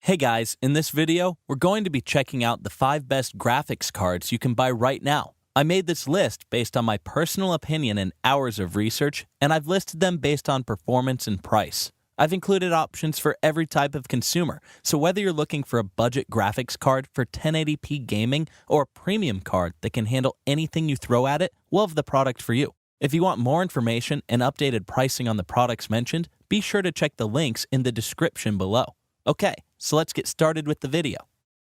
Hey guys, in this video, we're going to be checking out the 5 best graphics cards you can buy right now. I made this list based on my personal opinion and hours of research, and I've listed them based on performance and price. I've included options for every type of consumer, so whether you're looking for a budget graphics card for 1080p gaming or a premium card that can handle anything you throw at it, we'll have the product for you. If you want more information and updated pricing on the products mentioned, be sure to check the links in the description below. Okay, so let's get started with the video.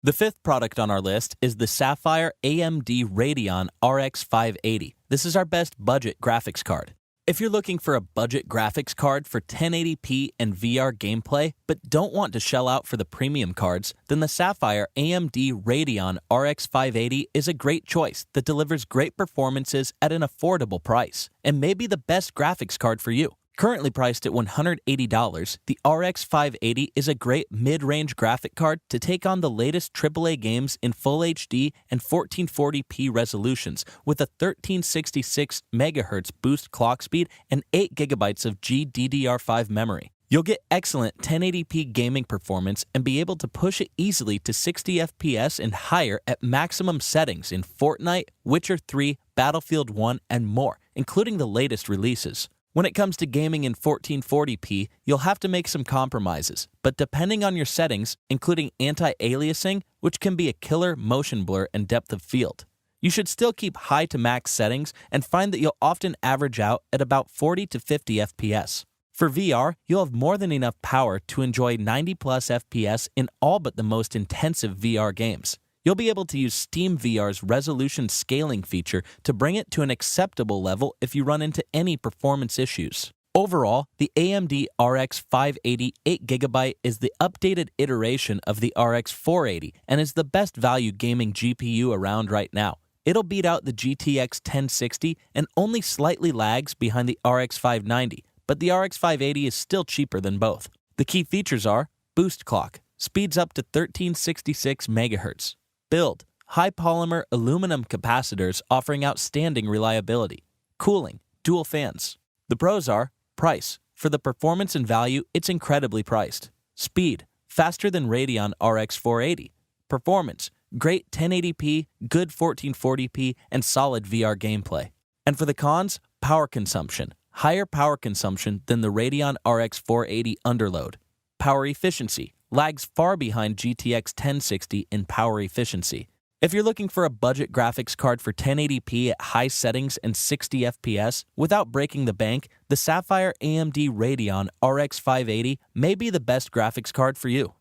The 5th product on our list is the Sapphire AMD Radeon RX580. This is our best budget graphics card. If you're looking for a budget graphics card for 1080p and VR gameplay, but don't want to shell out for the premium cards, then the Sapphire AMD Radeon RX580 is a great choice that delivers great performances at an affordable price, and may be the best graphics card for you. Currently priced at $180, the RX580 is a great mid-range graphic card to take on the latest AAA games in Full HD and 1440p resolutions with a 1366 MHz boost clock speed and 8 GB of GDDR5 memory. You'll get excellent 1080p gaming performance and be able to push it easily to 60 FPS and higher at maximum settings in Fortnite, Witcher 3, Battlefield 1, and more, including the latest releases. When it comes to gaming in 1440p, you'll have to make some compromises, but depending on your settings, including anti-aliasing, which can be a killer motion blur and depth of field, you should still keep high to max settings and find that you'll often average out at about 40 to 50 FPS. For VR, you'll have more than enough power to enjoy 90 plus FPS in all but the most intensive VR games. You'll be able to use Steam VR's resolution scaling feature to bring it to an acceptable level if you run into any performance issues. Overall, the AMD RX580 8GB is the updated iteration of the RX480 and is the best value gaming GPU around right now. It'll beat out the GTX 1060 and only slightly lags behind the RX590, but the RX580 is still cheaper than both. The key features are boost clock, speeds up to 1366 MHz. Build, high polymer aluminum capacitors offering outstanding reliability. Cooling, dual fans. The pros are price. For the performance and value, it's incredibly priced. Speed, faster than Radeon RX 480. Performance, great 1080p, good 1440p, and solid VR gameplay. And for the cons, power consumption. Higher power consumption than the Radeon RX 480 underload. Power efficiency. Lags far behind GTX 1060 in power efficiency. If you're looking for a budget graphics card for 1080p at high settings and 60 FPS without breaking the bank, the Sapphire AMD Radeon RX580 may be the best graphics card for you.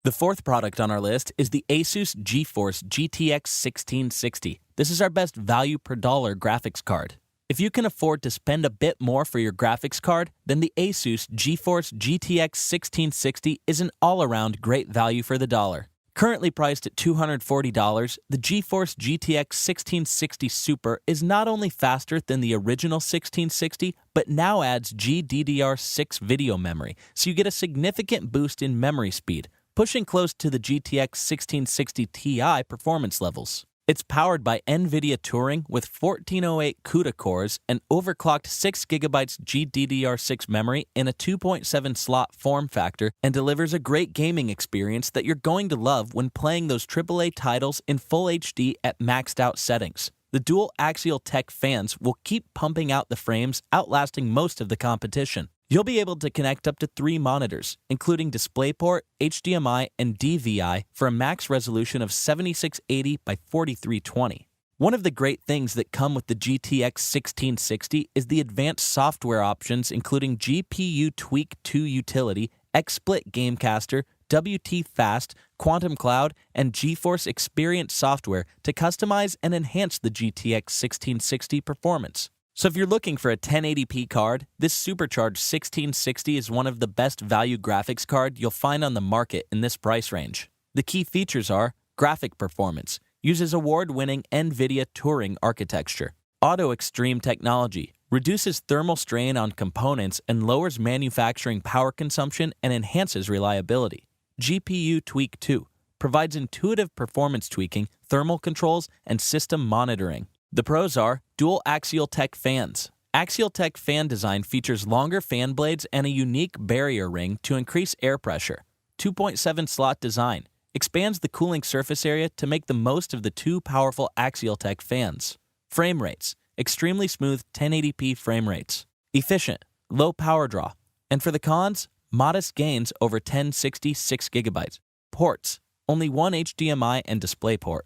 The 4th product on our list is the Asus GeForce GTX 1660. This is our best value per dollar graphics card. If you can afford to spend a bit more for your graphics card, then the Asus GeForce GTX 1660 is an all-around great value for the dollar. Currently priced at $240, the GeForce GTX 1660 Super is not only faster than the original 1660, but now adds GDDR6 video memory, so you get a significant boost in memory speed, pushing close to the GTX 1660 Ti performance levels. It's powered by Nvidia Turing with 1408 CUDA cores and overclocked 6GB GDDR6 memory in a 2.7 slot form factor and delivers a great gaming experience that you're going to love when playing those AAA titles in Full HD at maxed out settings. The dual axial tech fans will keep pumping out the frames, outlasting most of the competition. You'll be able to connect up to 3 monitors, including DisplayPort, HDMI, and DVI for a max resolution of 7680 by 4320. One of the great things that come with the GTX 1660 is the advanced software options including GPU Thicc II Utility, XSplit Gamecaster, WT Fast, Quantum Cloud, and GeForce Experience software to customize and enhance the GTX 1660 performance. So if you're looking for a 1080p card, this supercharged 1660 is one of the best value graphics card you'll find on the market in this price range. The key features are graphic performance, uses award-winning Nvidia Turing architecture, Auto Extreme technology, reduces thermal strain on components and lowers manufacturing power consumption and enhances reliability. GPU Thicc II provides intuitive performance tweaking, thermal controls, and system monitoring. The pros are dual axial tech fans. Axial tech fan design features longer fan blades and a unique barrier ring to increase air pressure. 2.7 slot design expands the cooling surface area to make the most of the two powerful Axial Tech fans. Frame rates, extremely smooth 1080p frame rates. Efficient, low power draw. And for the cons, modest gains over 1060 6GB. Ports, only one HDMI and DisplayPort.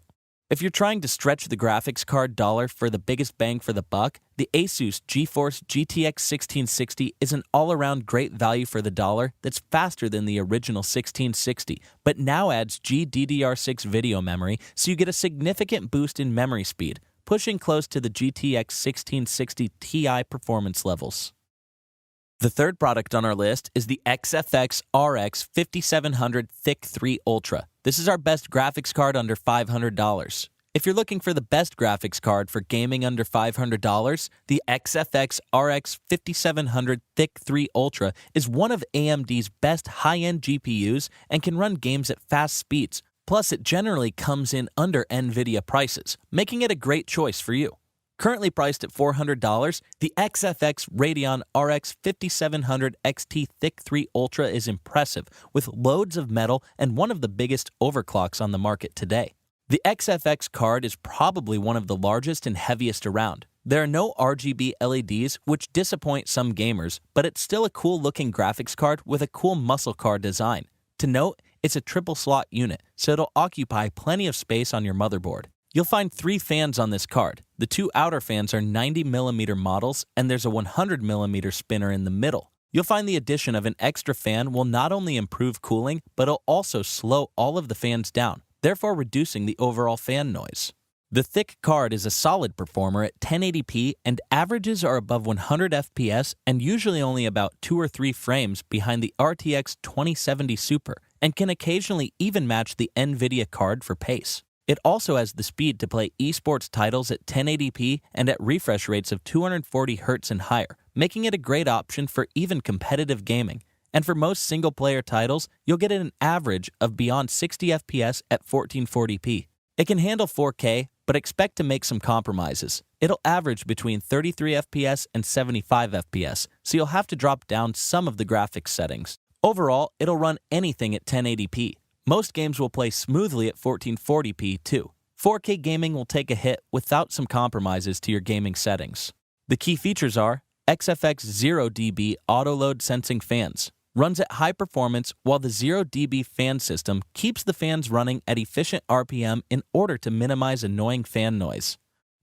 If you're trying to stretch the graphics card dollar for the biggest bang for the buck, the Asus GeForce GTX 1660 is an all-around great value for the dollar that's faster than the original 1660, but now adds GDDR6 video memory, so you get a significant boost in memory speed, pushing close to the GTX 1660 Ti performance levels. The third product on our list is the XFX RX 5700 Thicc III Ultra. This is our best graphics card under $500. If you're looking for the best graphics card for gaming under $500, the XFX RX 5700 Thicc III Ultra is one of AMD's best high-end GPUs and can run games at fast speeds. Plus, it generally comes in under Nvidia prices, making it a great choice for you. Currently priced at $400, the XFX Radeon RX 5700 XT Thicc III Ultra is impressive, with loads of metal and one of the biggest overclocks on the market today. The XFX card is probably one of the largest and heaviest around. There are no RGB LEDs, which disappoint some gamers, but it's still a cool-looking graphics card with a cool muscle car design. To note, it's a triple slot unit, so it'll occupy plenty of space on your motherboard. You'll find 3 fans on this card. The 2 outer fans are 90mm models, and there's a 100mm spinner in the middle. You'll find the addition of an extra fan will not only improve cooling, but it'll also slow all of the fans down, therefore reducing the overall fan noise. The Thicc card is a solid performer at 1080p, and averages are above 100 FPS and usually only about 2 or 3 frames behind the RTX 2070 Super, and can occasionally even match the Nvidia card for pace. It also has the speed to play esports titles at 1080p and at refresh rates of 240Hz and higher, making it a great option for even competitive gaming. And for most single-player titles, you'll get an average of beyond 60 FPS at 1440p. It can handle 4K, but expect to make some compromises. It'll average between 33 FPS and 75 FPS, so you'll have to drop down some of the graphics settings. Overall, it'll run anything at 1080p. Most games will play smoothly at 1440p too. 4K gaming will take a hit without some compromises to your gaming settings. The key features are XFX 0dB auto-load sensing fans. Runs at high performance while the 0dB fan system keeps the fans running at efficient RPM in order to minimize annoying fan noise.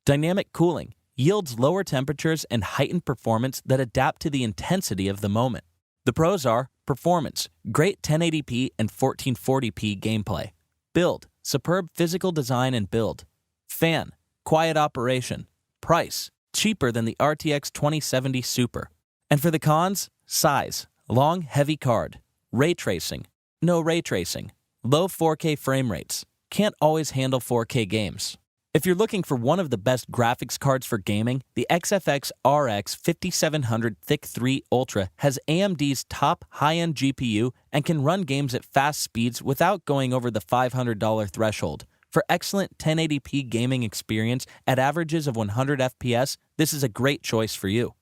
Dynamic cooling yields lower temperatures and heightened performance that adapt to the intensity of the moment. The pros are performance, great 1080p and 1440p gameplay. Build, superb physical design and build. Fan, quiet operation. Price, cheaper than the RTX 2070 Super. And for the cons, size, long, heavy card. Ray tracing, no ray tracing. Low 4K frame rates, can't always handle 4K games. If you're looking for one of the best graphics cards for gaming, the XFX RX 5700 Thicc III Ultra has AMD's top high-end GPU and can run games at fast speeds without going over the $500 threshold. For excellent 1080p gaming experience at averages of 100 FPS, this is a great choice for you.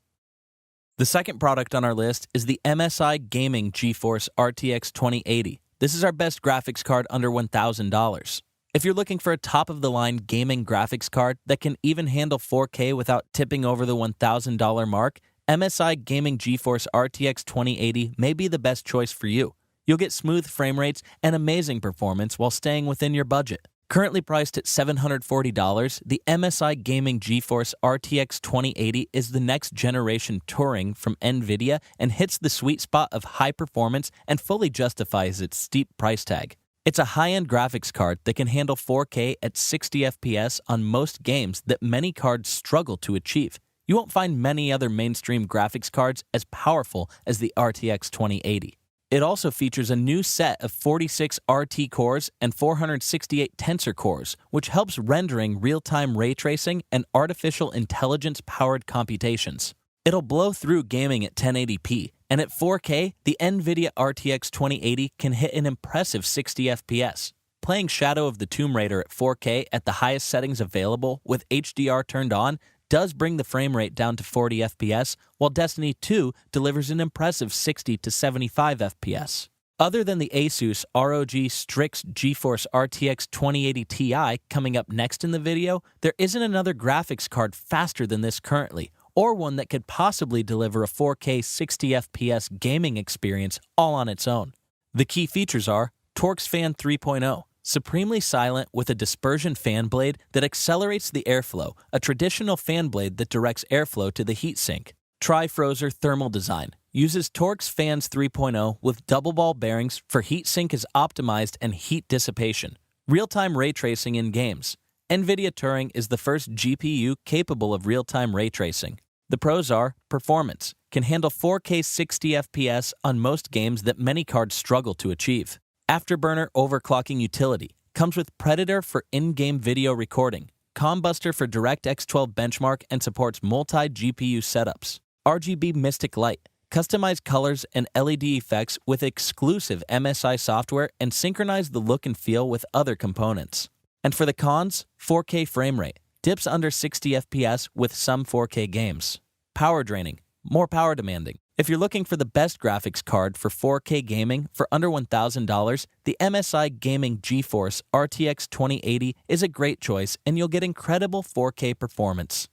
The second product on our list is the MSI GeForce RTX 2080. This is our best graphics card under $1,000. If you're looking for a top-of-the-line gaming graphics card that can even handle 4K without tipping over the $1,000 mark, MSI GeForce RTX 2080 may be the best choice for you. You'll get smooth frame rates and amazing performance while staying within your budget. Currently priced at $740, the MSI GeForce RTX 2080 is the next generation Turing from Nvidia and hits the sweet spot of high performance and fully justifies its steep price tag. It's a high-end graphics card that can handle 4K at 60 FPS on most games that many cards struggle to achieve. You won't find many other mainstream graphics cards as powerful as the RTX 2080. It also features a new set of 46 RT cores and 468 tensor cores, which helps rendering real-time ray tracing and artificial intelligence-powered computations. It'll blow through gaming at 1080p, and at 4K, the Nvidia RTX 2080 can hit an impressive 60 FPS. Playing Shadow of the Tomb Raider at 4K at the highest settings available with HDR turned on does bring the frame rate down to 40 FPS, while Destiny 2 delivers an impressive 60 to 75 FPS. Other than the Asus ROG Strix GeForce RTX 2080 Ti coming up next in the video, there isn't another graphics card faster than this currently, or one that could possibly deliver a 4K 60fps gaming experience all on its own. The key features are Torx Fan 3.0, supremely silent with a dispersion fan blade that accelerates the airflow, a traditional fan blade that directs airflow to the heatsink. Tri-Frozer thermal design. Uses Torx Fans 3.0 with double ball bearings for heatsink is optimized and heat dissipation. Real-time ray tracing in games. Nvidia Turing is the first GPU capable of real-time ray tracing. The pros are performance. Can handle 4K 60fps on most games that many cards struggle to achieve. Afterburner overclocking utility. Comes with Predator for in-game video recording. Combuster for DirectX 12 benchmark and supports multi-GPU setups. RGB Mystic Light. Customize colors and LED effects with exclusive MSI software and synchronize the look and feel with other components. And for the cons, 4K frame rate. Dips under 60 FPS with some 4K games. Power draining. More power demanding. If you're looking for the best graphics card for 4K gaming for under $1,000, the MSI Gaming GeForce RTX 2080 is a great choice and you'll get incredible 4K performance.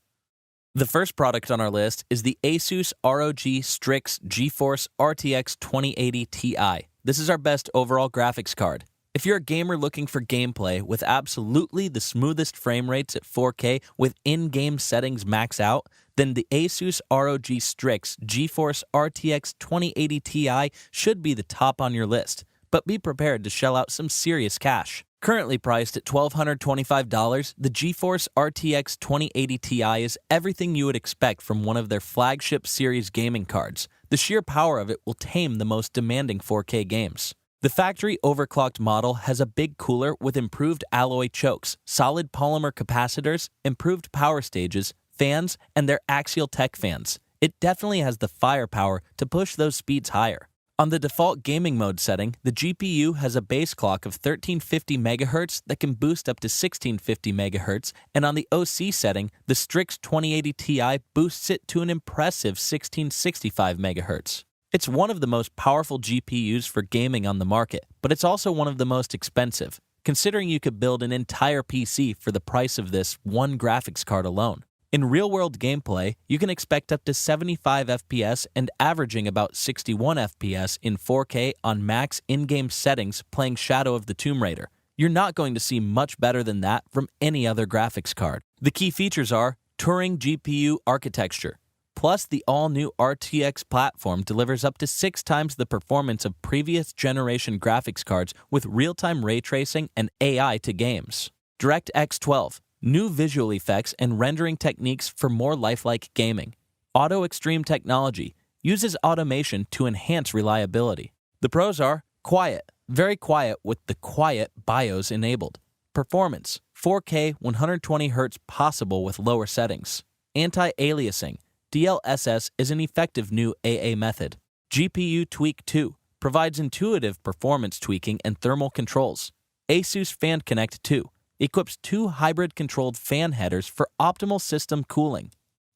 The first product on our list is the Asus ROG Strix GeForce RTX 2080 Ti. This is our best overall graphics card. If you're a gamer looking for gameplay with absolutely the smoothest frame rates at 4K with in-game settings max out, then the Asus ROG Strix GeForce RTX 2080 Ti should be the top on your list, but be prepared to shell out some serious cash. Currently priced at $1,225, the GeForce RTX 2080 Ti is everything you would expect from one of their flagship series gaming cards. The sheer power of it will tame the most demanding 4K games. The factory overclocked model has a big cooler with improved alloy chokes, solid polymer capacitors, improved power stages, fans, and their Axial Tech fans. It definitely has the firepower to push those speeds higher. On the default gaming mode setting, the GPU has a base clock of 1350 MHz that can boost up to 1650 MHz, and on the OC setting, the Strix 2080 Ti boosts it to an impressive 1665 MHz. It's one of the most powerful GPUs for gaming on the market, but it's also one of the most expensive, considering you could build an entire PC for the price of this one graphics card alone. In real-world gameplay, you can expect up to 75 FPS and averaging about 61 FPS in 4K on max in-game settings playing Shadow of the Tomb Raider. You're not going to see much better than that from any other graphics card. The key features are Turing GPU architecture, plus the all-new RTX platform delivers up to 6 times the performance of previous generation graphics cards with real-time ray tracing and AI to games. DirectX 12. New visual effects and rendering techniques for more lifelike gaming. Auto Extreme technology uses automation to enhance reliability. The pros are quiet, very quiet with the quiet BIOS enabled. Performance, 4K 120Hz possible with lower settings. Anti-aliasing, DLSS is an effective new AA method. GPU Tweak 2 provides intuitive performance tweaking and thermal controls. Asus Fan Connect 2 equips 2 hybrid-controlled fan headers for optimal system cooling.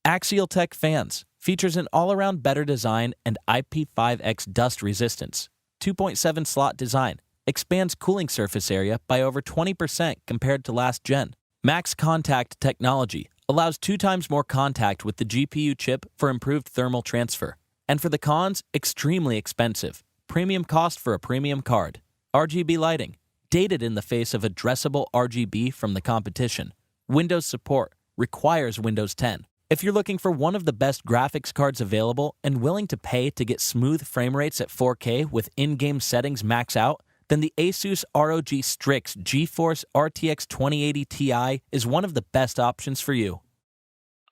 Axial Tech fans features an all-around better design and IP5X dust resistance. 2.7 slot design expands cooling surface area by over 20% compared to last gen. Max Contact technology allows 2 times more contact with the GPU chip for improved thermal transfer. And for the cons, extremely expensive. Premium cost for a premium card. RGB lighting. Dated in the face of addressable RGB from the competition. Windows support requires Windows 10. If you're looking for one of the best graphics cards available and willing to pay to get smooth frame rates at 4K with in-game settings max out, then the Asus ROG Strix GeForce RTX 2080 Ti is one of the best options for you.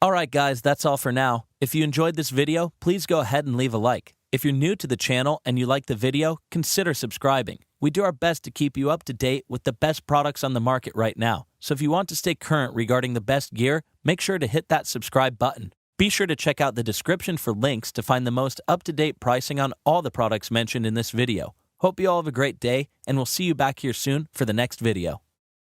Alright guys, that's all for now. If you enjoyed this video, please go ahead and leave a like. If you're new to the channel and you like the video, consider subscribing. We do our best to keep you up to date with the best products on the market right now. So if you want to stay current regarding the best gear, make sure to hit that subscribe button. Be sure to check out the description for links to find the most up-to-date pricing on all the products mentioned in this video. Hope you all have a great day, and we'll see you back here soon for the next video.